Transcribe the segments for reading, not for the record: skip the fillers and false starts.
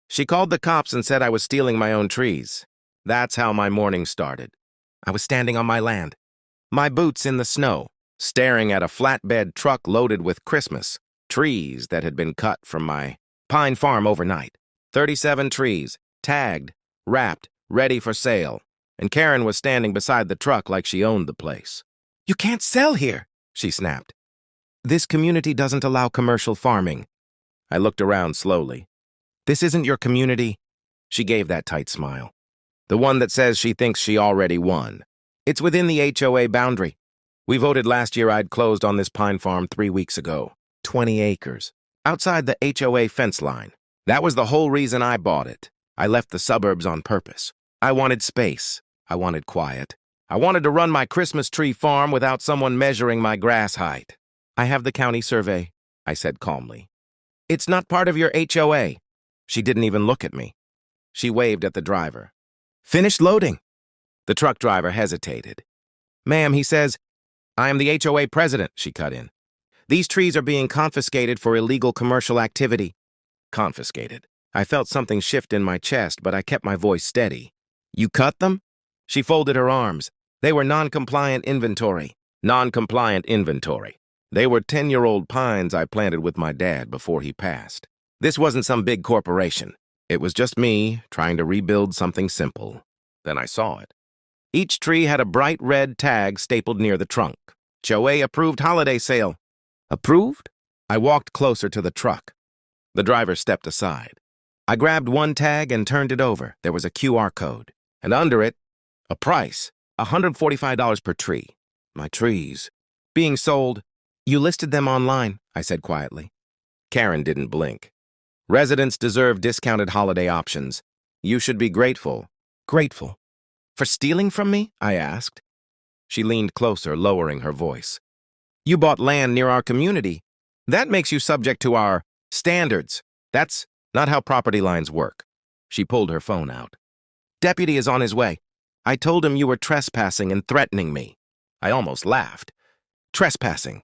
She called the cops and said I was stealing my own trees. That's how my morning started. I was standing on my land, my boots in the snow, staring at a flatbed truck loaded with Christmas trees that had been cut from my pine farm overnight. 37 trees, tagged, wrapped, ready for sale. And Karen was standing beside the truck like she owned the place. "You can't sell here," she snapped. "This community doesn't allow commercial farming." I looked around slowly. "This isn't your community." She gave that tight smile. "The one that says she thinks she already won. It's within the HOA boundary. We voted last year I'd closed on this pine farm 3 weeks ago. 20 acres. Outside the HOA fence line. That was the whole reason I bought it. I left the suburbs on purpose. I wanted space. I wanted quiet. I wanted to run my Christmas tree farm without someone measuring my grass height. I have the county survey," I said calmly. "It's not part of your HOA." She didn't even look at me. She waved at the driver. "Finished loading." The truck driver hesitated. "Ma'am," he says, "I am the HOA president," she cut in. "These trees are being confiscated for illegal commercial activity." Confiscated. I felt something shift in my chest, but I kept my voice steady. "You cut them?" She folded her arms. "They were non-compliant inventory." Non-compliant inventory. They were 10-year-old pines I planted with my dad before he passed. This wasn't some big corporation. It was just me trying to rebuild something simple. Then I saw it. Each tree had a bright red tag stapled near the trunk. HOA Approved holiday sale. Approved? I walked closer to the truck. The driver stepped aside. I grabbed one tag and turned it over. There was a QR code. And under it, a price, $145 per tree. My trees. Being sold. "You listed them online," I said quietly. Karen didn't blink. "Residents deserve discounted holiday options. You should be grateful." "Grateful? For stealing from me?" I asked. She leaned closer, lowering her voice. "You bought land near our community. That makes you subject to our standards. That's not how property lines work." She pulled her phone out. "Deputy is on his way. I told him you were trespassing and threatening me." I almost laughed. "Trespassing?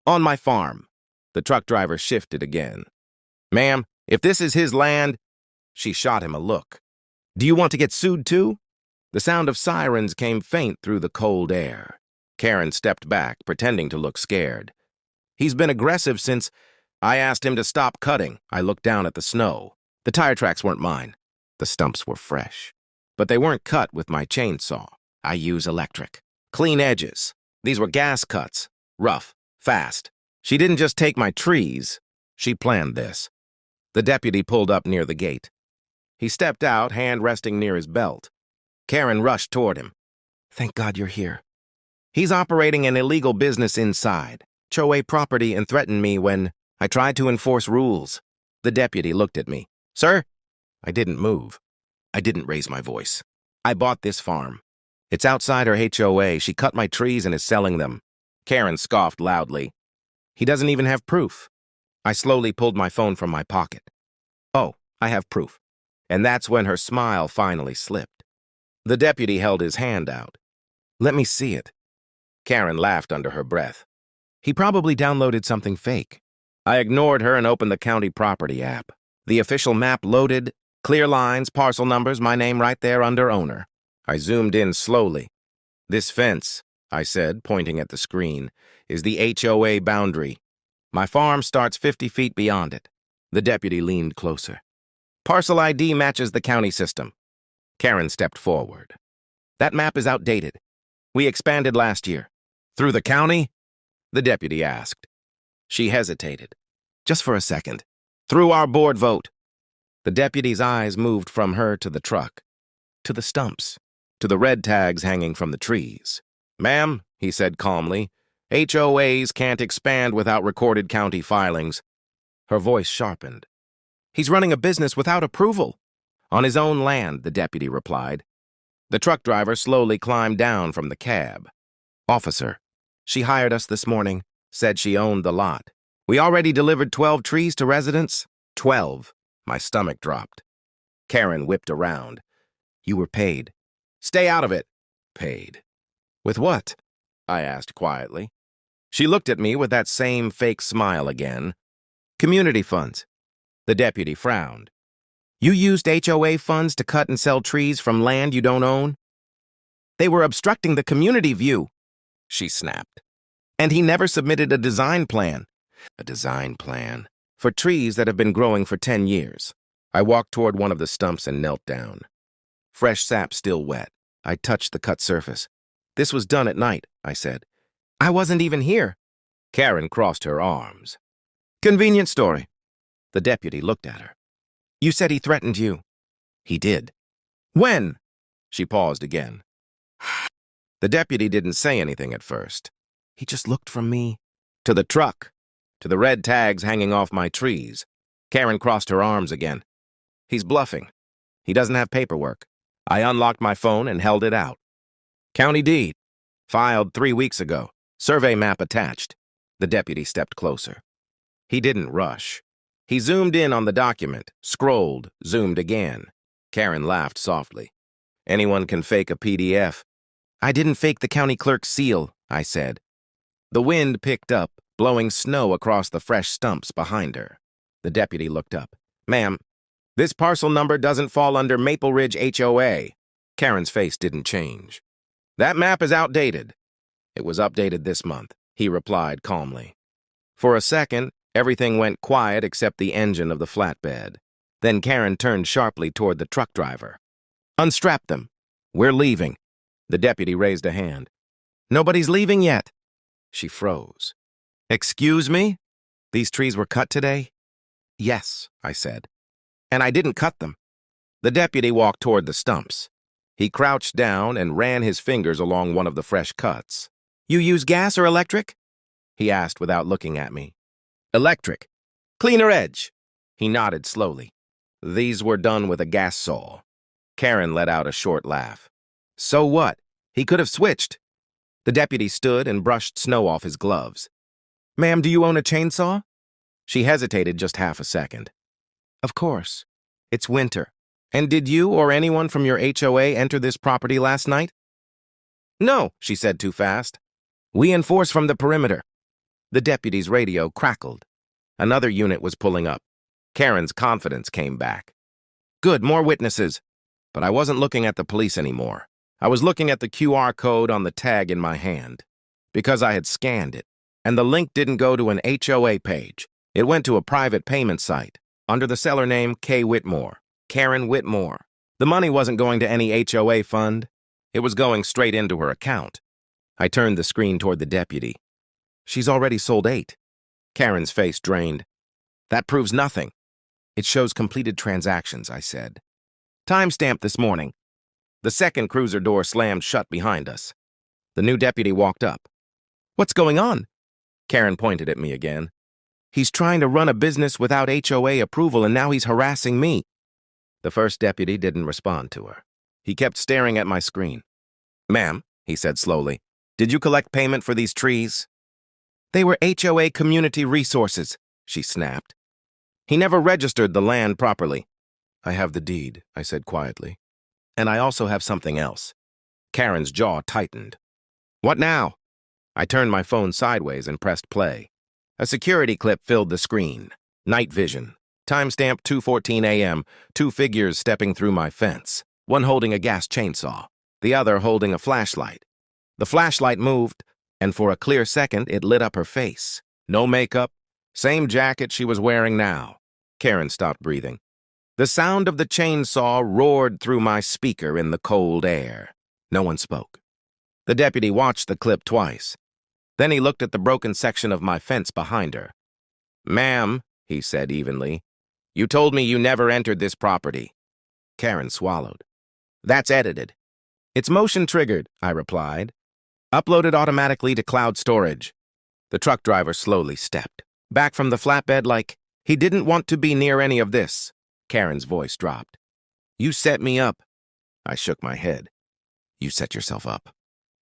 On my farm." The truck driver shifted again. "Ma'am, if this is his land..." She shot him a look. "Do you want to get sued too?" The sound of sirens came faint through the cold air. Karen stepped back, pretending to look scared. "He's been aggressive since I asked him to stop cutting." I looked down at the snow. The tire tracks weren't mine. The stumps were fresh. But they weren't cut with my chainsaw. I use electric. Clean edges. These were gas cuts. Rough. Fast. She didn't just take my trees. She planned this. The deputy pulled up near the gate. He stepped out, hand resting near his belt. Karen rushed toward him. "Thank God you're here." "He's operating an illegal business inside. HOA property, and threatened me when I tried to enforce rules." The deputy looked at me. "Sir?" I didn't move. I didn't raise my voice. "I bought this farm. It's outside her HOA. She cut my trees and is selling them." Karen scoffed loudly. "He doesn't even have proof." I slowly pulled my phone from my pocket. "Oh, I have proof." And that's when her smile finally slipped. The deputy held his hand out. "Let me see it." Karen laughed under her breath. "He probably downloaded something fake." I ignored her and opened the county property app. The official map loaded, clear lines, parcel numbers, my name right there under owner. I zoomed in slowly. "This fence," I said, pointing at the screen, "is the HOA boundary. My farm starts 50 feet beyond it." The deputy leaned closer. "Parcel ID matches the county system." Karen stepped forward. "That map is outdated. We expanded last year." "Through the county?" the deputy asked. She hesitated. "Just for a second." "Through our board vote." The deputy's eyes moved from her to the truck, to the stumps, to the red tags hanging from the trees. "Ma'am," he said calmly, "HOAs can't expand without recorded county filings." Her voice sharpened. "He's running a business without approval." "On his own land," the deputy replied. The truck driver slowly climbed down from the cab. "Officer, she hired us this morning, said she owned the lot. We already delivered 12 trees to residents." 12. My stomach dropped. Karen whipped around. "You were paid." "Stay out of it." "Paid. With what?" I asked quietly. She looked at me with that same fake smile again. "Community funds." The deputy frowned. You used HOA funds to cut and sell trees from land you don't own? They were obstructing the community view, she snapped. And he never submitted a design plan. A design plan? For trees that have been growing for 10 years. I walked toward one of the stumps and knelt down. Fresh sap still wet. I touched the cut surface. This was done at night, I said. I wasn't even here. Karen crossed her arms. Convenient story. The deputy looked at her. You said he threatened you. He did. When? She paused again. The deputy didn't say anything at first. He just looked from me to the truck, to the red tags hanging off my trees. Karen crossed her arms again. He's bluffing. He doesn't have paperwork. I unlocked my phone and held it out. County deed. Filed 3 weeks ago. Survey map attached. The deputy stepped closer. He didn't rush. He zoomed in on the document, scrolled, zoomed again. Karen laughed softly. Anyone can fake a PDF. I didn't fake the county clerk's seal, I said. The wind picked up, blowing snow across the fresh stumps behind her. The deputy looked up. Ma'am, this parcel number doesn't fall under Maple Ridge HOA. Karen's face didn't change. That map is outdated. It was updated this month, he replied calmly. For a second, everything went quiet except the engine of the flatbed. Then Karen turned sharply toward the truck driver. Unstrap them. We're leaving. The deputy raised a hand. Nobody's leaving yet. She froze. Excuse me? These trees were cut today? Yes, I said. And I didn't cut them. The deputy walked toward the stumps. He crouched down and ran his fingers along one of the fresh cuts. You use gas or electric? He asked without looking at me. Electric. Cleaner edge. He nodded slowly. These were done with a gas saw. Karen let out a short laugh. So what? He could have switched. The deputy stood and brushed snow off his gloves. Ma'am, do you own a chainsaw? She hesitated just half a second. Of course. It's winter. And did you or anyone from your HOA enter this property last night? No, she said too fast. We enforce from the perimeter. The deputy's radio crackled. Another unit was pulling up. Karen's confidence came back. Good, more witnesses. But I wasn't looking at the police anymore. I was looking at the QR code on the tag in my hand. Because I had scanned it. And the link didn't go to an HOA page. It went to a private payment site, under the seller name K. Whitmore. Karen Whitmore. The money wasn't going to any HOA fund. It was going straight into her account. I turned the screen toward the deputy. She's already sold 8. Karen's face drained. That proves nothing. It shows completed transactions, I said. Timestamp this morning. The second cruiser door slammed shut behind us. The new deputy walked up. What's going on? Karen pointed at me again. He's trying to run a business without HOA approval and now he's harassing me. The first deputy didn't respond to her. He kept staring at my screen. Ma'am, he said slowly, did you collect payment for these trees? They were HOA community resources, she snapped. He never registered the land properly. I have the deed, I said quietly. And I also have something else. Karen's jaw tightened. What now? I turned my phone sideways and pressed play. A security clip filled the screen. Night vision. Timestamp 2:14 a.m., 2 figures stepping through my fence, one holding a gas chainsaw, the other holding a flashlight. The flashlight moved, and for a clear second it lit up her face. No makeup, same jacket she was wearing now. Karen stopped breathing. The sound of the chainsaw roared through my speaker in the cold air. No one spoke. The deputy watched the clip twice. Then he looked at the broken section of my fence behind her. Ma'am, he said evenly, you told me you never entered this property. Karen swallowed. That's edited. It's motion triggered, I replied. Uploaded automatically to cloud storage. The truck driver slowly stepped back from the flatbed like he didn't want to be near any of this. Karen's voice dropped. You set me up. I shook my head. You set yourself up.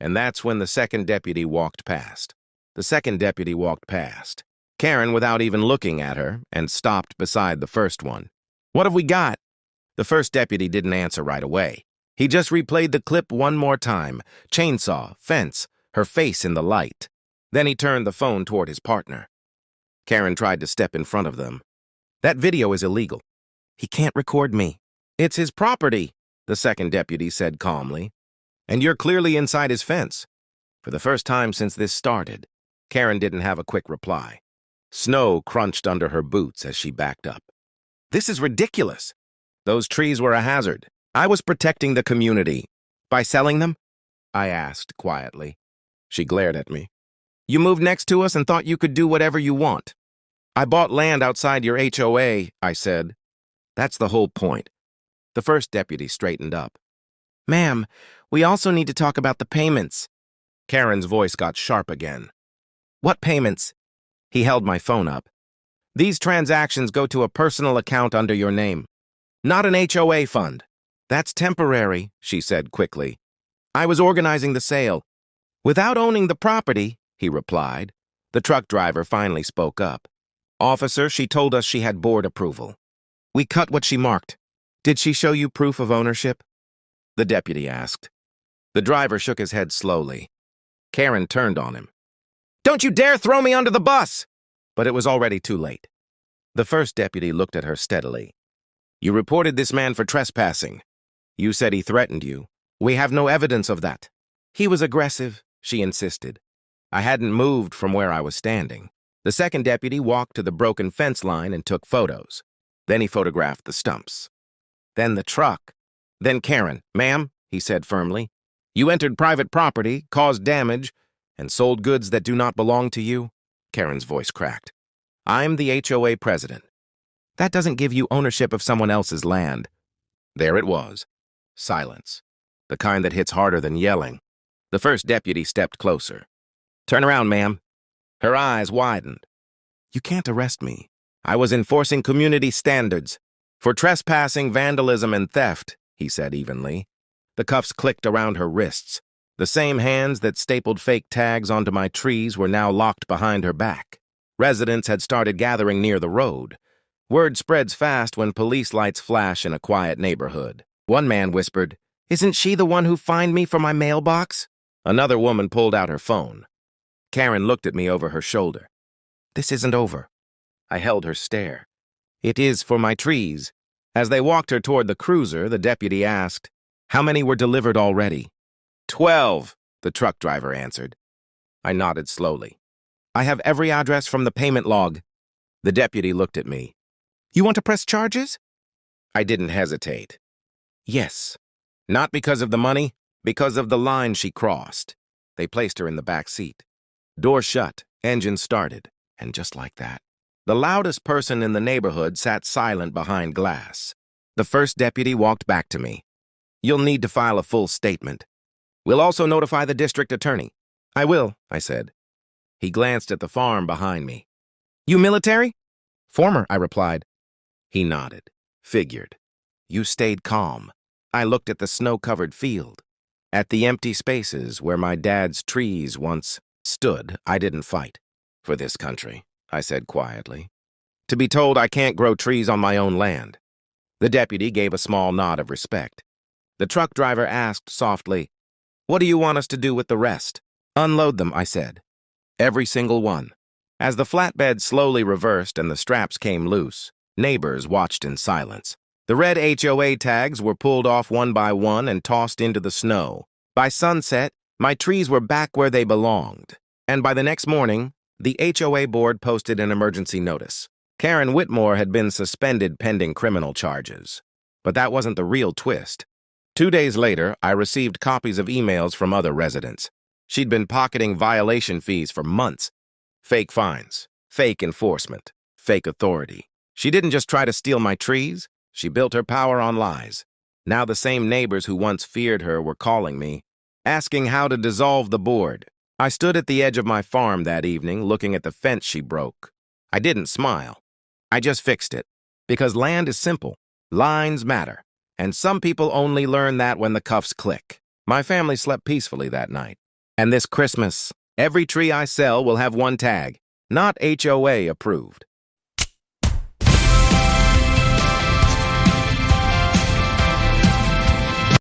And that's when the second deputy walked past. The second deputy walked past. Karen without even looking at her, and stopped beside the first one. What have we got? The first deputy didn't answer right away. He just replayed the clip one more time. Chainsaw, fence, her face in the light. Then he turned the phone toward his partner. Karen tried to step in front of them. That video is illegal. He can't record me. It's his property, the second deputy said calmly. And you're clearly inside his fence. For the first time since this started, Karen didn't have a quick reply. Snow crunched under her boots as she backed up. This is ridiculous. Those trees were a hazard. I was protecting the community. By selling them? I asked quietly. She glared at me. You moved next to us and thought you could do whatever you want. I bought land outside your HOA, I said. That's the whole point. The first deputy straightened up. Ma'am, we also need to talk about the payments. Karen's voice got sharp again. What payments? He held my phone up. These transactions go to a personal account under your name, not an HOA fund. That's temporary, she said quickly. I was organizing the sale. Without owning the property, he replied. The truck driver finally spoke up. Officer, she told us she had board approval. We cut what she marked. Did she show you proof of ownership? The deputy asked. The driver shook his head slowly. Karen turned on him. Don't you dare throw me under the bus! But it was already too late. The first deputy looked at her steadily. You reported this man for trespassing. You said he threatened you. We have no evidence of that. He was aggressive, she insisted. I hadn't moved from where I was standing. The second deputy walked to the broken fence line and took photos. Then he photographed the stumps. Then the truck. Then Karen. Ma'am, he said firmly, you entered private property, caused damage, and sold goods that do not belong to you. Karen's voice cracked. I'm the HOA president. That doesn't give you ownership of someone else's land. There it was. Silence. The kind that hits harder than yelling. The first deputy stepped closer. Turn around, ma'am. Her eyes widened. You can't arrest me. I was enforcing community standards. For trespassing, vandalism, and theft, he said evenly. The cuffs clicked around her wrists. The same hands that stapled fake tags onto my trees were now locked behind her back. Residents had started gathering near the road. Word spreads fast when police lights flash in a quiet neighborhood. One man whispered, Isn't she the one who fined me for my mailbox? Another woman pulled out her phone. Karen looked at me over her shoulder. This isn't over. I held her stare. It is for my trees. As they walked her toward the cruiser, the deputy asked, How many were delivered already? 12, the truck driver answered. I nodded slowly. I have every address from the payment log. The deputy looked at me. You want to press charges? I didn't hesitate. Yes. Not because of the money, because of the line she crossed. They placed her in the back seat. Door shut, engine started, and just like that, the loudest person in the neighborhood sat silent behind glass. The first deputy walked back to me. You'll need to file a full statement. We'll also notify the district attorney. I will, I said. He glanced at the farm behind me. You military? Former, I replied. He nodded, figured. You stayed calm. I looked at the snow-covered field. At the empty spaces where my dad's trees once stood, I didn't fight. For this country, I said quietly. To be told I can't grow trees on my own land. The deputy gave a small nod of respect. The truck driver asked softly, What do you want us to do with the rest? Unload them, I said. Every single one. As the flatbed slowly reversed and the straps came loose, neighbors watched in silence. The red HOA tags were pulled off one by one and tossed into the snow. By sunset, my trees were back where they belonged. And by the next morning, the HOA board posted an emergency notice. Karen Whitmore had been suspended pending criminal charges. But that wasn't the real twist. 2 days later, I received copies of emails from other residents. She'd been pocketing violation fees for months. Fake fines, fake enforcement, fake authority. She didn't just try to steal my trees. She built her power on lies. Now the same neighbors who once feared her were calling me, asking how to dissolve the board. I stood at the edge of my farm that evening, looking at the fence she broke. I didn't smile. I just fixed it. Because land is simple. Lines matter. And some people only learn that when the cuffs click. My family slept peacefully that night. And this Christmas, every tree I sell will have one tag, not HOA approved.